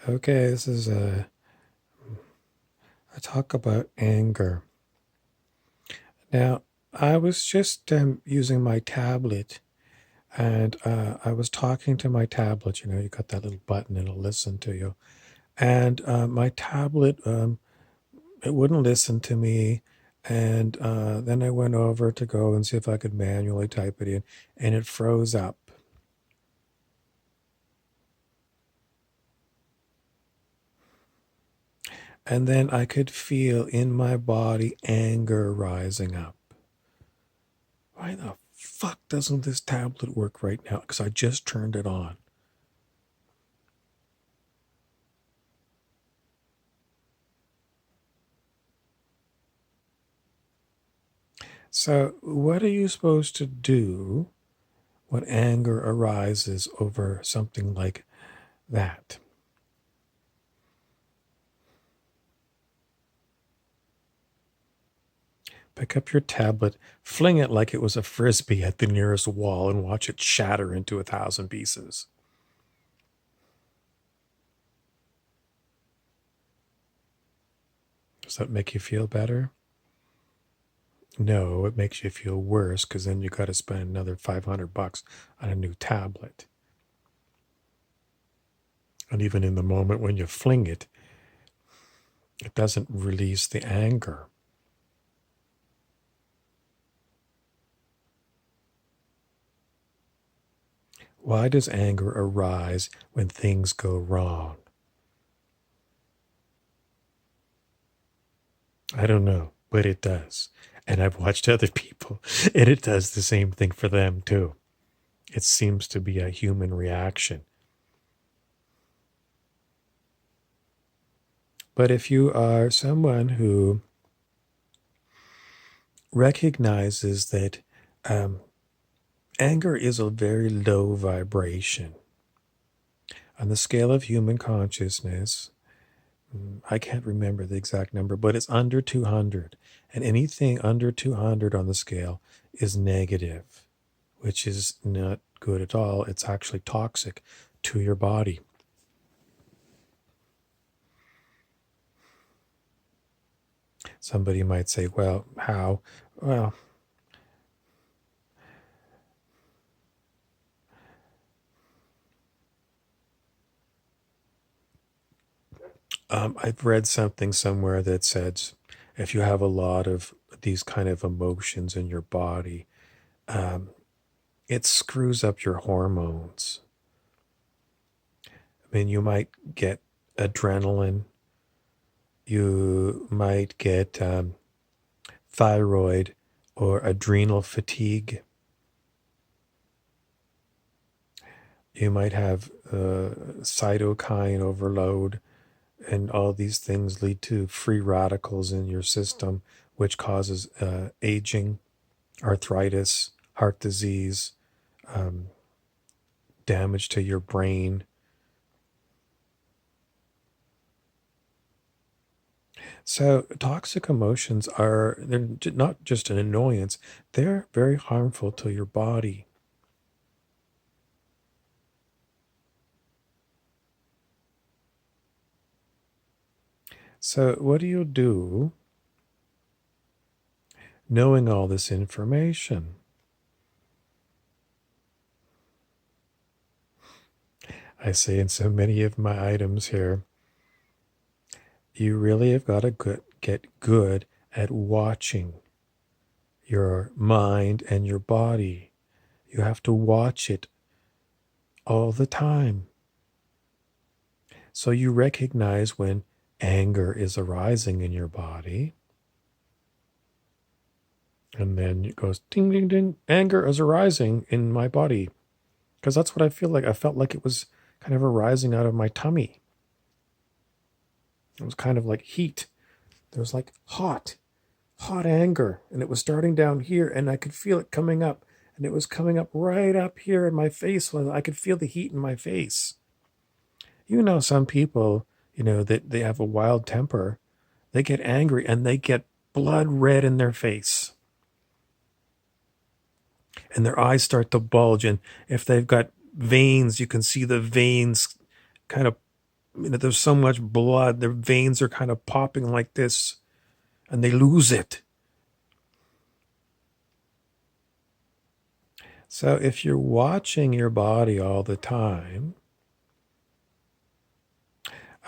Okay, this is a talk about anger. Now, I was just using my tablet, and I was talking to my tablet. You know, you got that little button; it'll listen to you. And my tablet, it wouldn't listen to me. And then I went over to go and see if I could manually type it in, and it froze up. And then I could feel in my body anger rising up. Why the fuck doesn't this tablet work right now? Because I just turned it on. So, what are you supposed to do when anger arises over something like that? Pick up your tablet, fling it like it was a frisbee at the nearest wall, and watch it shatter into 1,000 pieces. Does that make you feel better? No, it makes you feel worse because then you got to spend another $500 on a new tablet. And even in the moment when you fling it, it doesn't release the anger. Why does anger arise when things go wrong? I don't know, but it does. And I've watched other people, and it does the same thing for them too. It seems to be a human reaction. But if you are someone who recognizes that anger is a very low vibration on the scale of human consciousness, I can't remember the exact number, but it's under 200. And anything under 200 on the scale is negative, which is not good at all. It's actually toxic to your body. Somebody might say, well, how? Well, I've read something somewhere that says if you have a lot of these kind of emotions in your body, um, it screws up your hormones. I mean, you might get adrenaline, you might get thyroid or adrenal fatigue. You might have cytokine overload, and all these things lead to free radicals in your system, which causes aging, arthritis, heart disease, um, damage to your brain. So toxic emotions they're not just an annoyance, they're very harmful to your body. So what do you do knowing all this information? I say in so many of my items here, you really have got to get good at watching your mind and your body. You have to watch it all the time. So you recognize when anger is arising in your body. And then it goes ding, ding, ding. Anger is arising in my body. Because that's what I feel like. I felt like it was kind of arising out of my tummy. It was kind of like heat. There was like hot anger. And it was starting down here. And I could feel it coming up. And it was coming up right up here in my face. I could feel the heat in my face. You know, some people, that they have a wild temper. They get angry and they get blood red in their face. And their eyes start to bulge. And if they've got veins, you can see the veins kind of there's so much blood, their veins are kind of popping like this, and they lose it. So if you're watching your body all the time,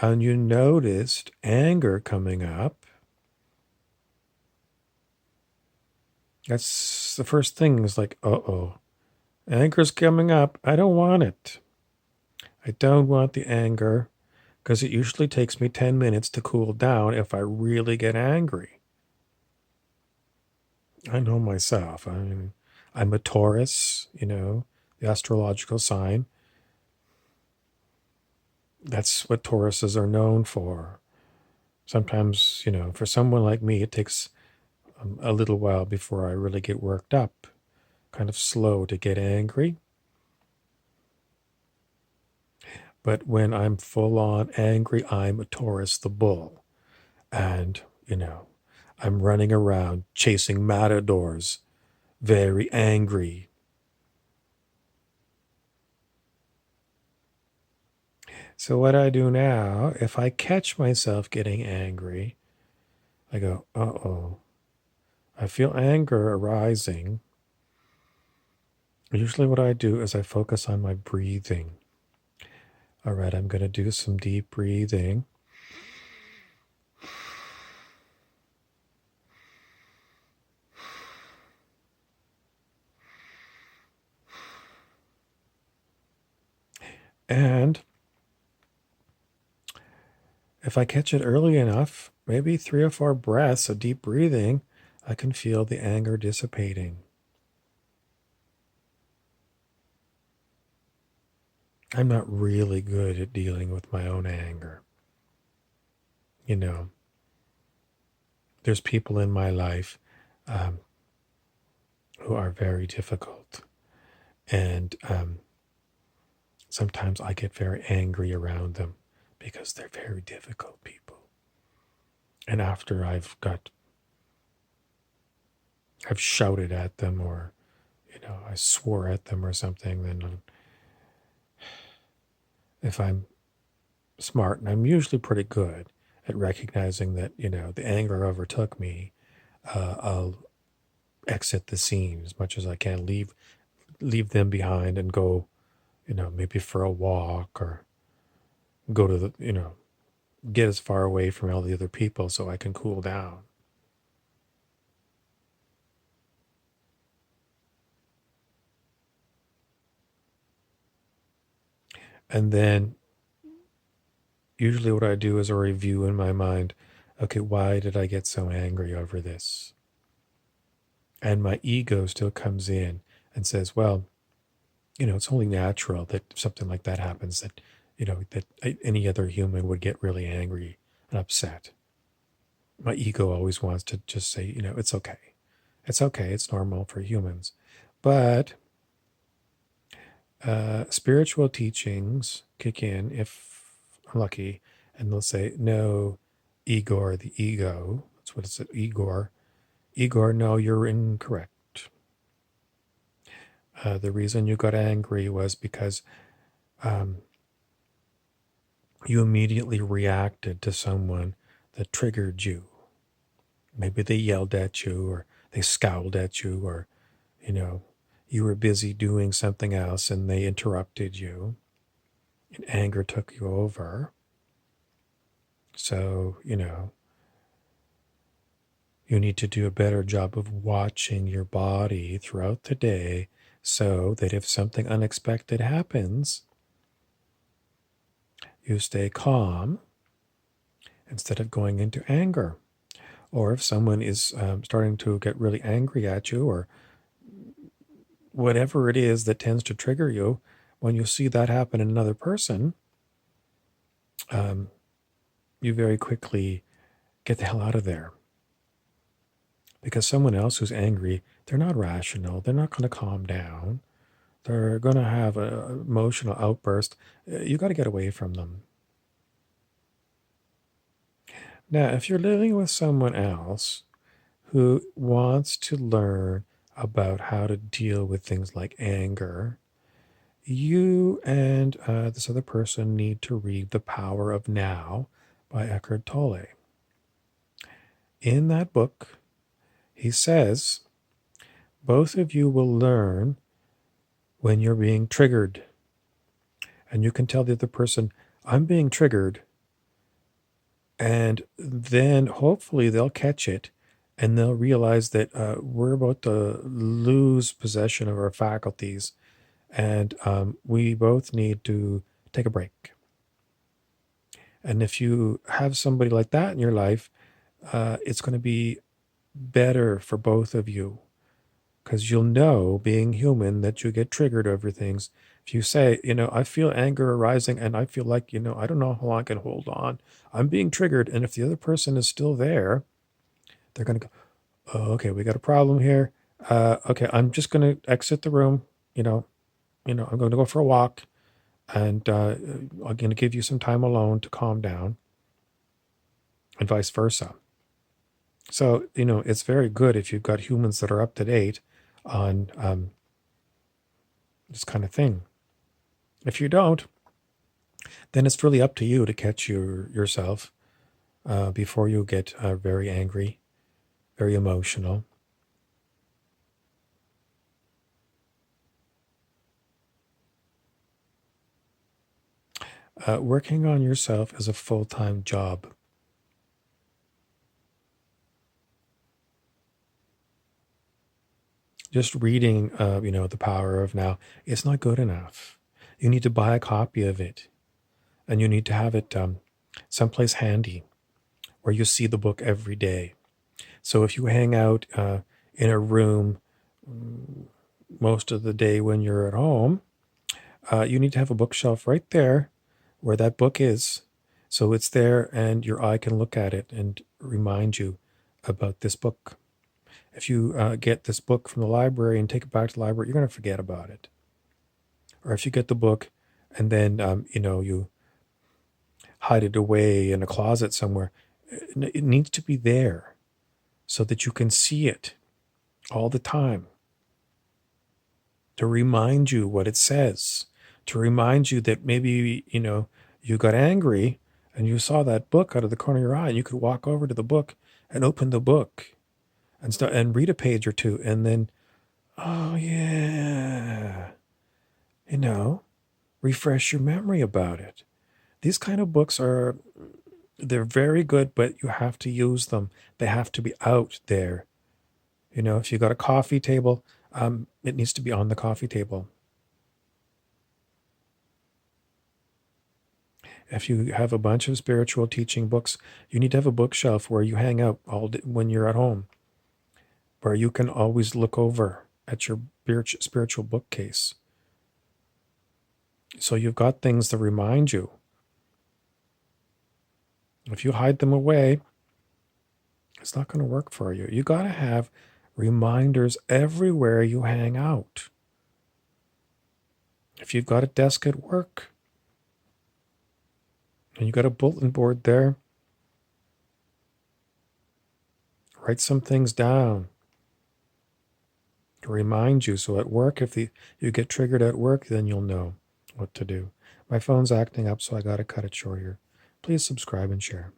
and you noticed anger coming up, that's the first thing is like, uh-oh, anger's coming up. I don't want it. I don't want the anger, because it usually takes me 10 minutes to cool down if I really get angry. I know myself. I mean, I'm a Taurus, the astrological sign. That's what Tauruses are known for. Sometimes, for someone like me, it takes a little while before I really get worked up, kind of slow to get angry. But when I'm full on angry, I'm a Taurus the bull. And, I'm running around chasing matadors, very angry. So what I do now, if I catch myself getting angry, I go, uh-oh, I feel anger arising. Usually what I do is I focus on my breathing. All right, I'm going to do some deep breathing. And if I catch it early enough, maybe 3 or 4 breaths of deep breathing, I can feel the anger dissipating. I'm not really good at dealing with my own anger. There's people in my life who are very difficult. And sometimes I get very angry around them because they're very difficult people. And after I've shouted at them, or, I swore at them or something, then if I'm smart, and I'm usually pretty good at recognizing that, the anger overtook me, I'll exit the scene as much as I can, leave them behind and go, maybe for a walk, or go to the, get as far away from all the other people so I can cool down. And then usually what I do is a review in my mind. Okay, why did I get so angry over this? And my ego still comes in and says, well, it's only natural that something like that happens, that, that any other human would get really angry and upset. My ego always wants to just say, it's okay. It's okay. It's normal for humans. But spiritual teachings kick in if I'm lucky, and they'll say, no, Igor, the ego. That's what it's, Igor. Igor, no, you're incorrect. The reason you got angry was because you immediately reacted to someone that triggered you. Maybe they yelled at you, or they scowled at you, or, you were busy doing something else and they interrupted you, and anger took you over. So, you need to do a better job of watching your body throughout the day, so that if something unexpected happens, you stay calm instead of going into anger. Or if someone is starting to get really angry at you, or whatever it is that tends to trigger you, when you see that happen in another person, you very quickly get the hell out of there. Because someone else who's angry, they're not rational. They're not going to calm down. They're going to have an emotional outburst. You got to get away from them. Now, if you're living with someone else who wants to learn about how to deal with things like anger, you and this other person need to read The Power of Now by Eckhart Tolle. In that book, he says, both of you will learn when you're being triggered. And you can tell the other person, I'm being triggered. And then hopefully they'll catch it and they'll realize that we're about to lose possession of our faculties and we both need to take a break. And if you have somebody like that in your life, it's going to be better for both of you because you'll know, being human, that you get triggered over things. If you say, I feel anger arising and I feel like, I don't know how long I can hold on. I'm being triggered. And if the other person is still there, they're going to go, oh, okay, we got a problem here. Okay, I'm just going to exit the room. I'm going to go for a walk and I'm going to give you some time alone to calm down and vice versa. So, it's very good if you've got humans that are up to date on this kind of thing. If you don't, then it's really up to you to catch yourself before you get very angry, very emotional. Working on yourself is a full-time job. Just reading, The Power of Now, it's not good enough. You need to buy a copy of it, and you need to have it someplace handy where you see the book every day. So if you hang out in a room most of the day when you're at home, you need to have a bookshelf right there where that book is. So it's there and your eye can look at it and remind you about this book. If you get this book from the library and take it back to the library, you're going to forget about it. Or if you get the book and then, you hide it away in a closet somewhere, it needs to be there so that you can see it all the time, to remind you what it says, to remind you that maybe, you got angry and you saw that book out of the corner of your eye and you could walk over to the book and open the book and start and read a page or two and then, oh yeah, refresh your memory about it. These kind of books they're very good, but you have to use them. They have to be out there. If you got a coffee table, it needs to be on the coffee table. If you have a bunch of spiritual teaching books, you need to have a bookshelf where you hang out all day when you're at home, where you can always look over at your spiritual bookcase. So you've got things to remind you. If you hide them away, it's not going to work for you. You got to have reminders everywhere you hang out. If you've got a desk at work and you got a bulletin board there, write some things down to remind you. So at work, if you get triggered at work, then you'll know what to do. My phone's acting up, so I got to cut it short here. Please subscribe and share.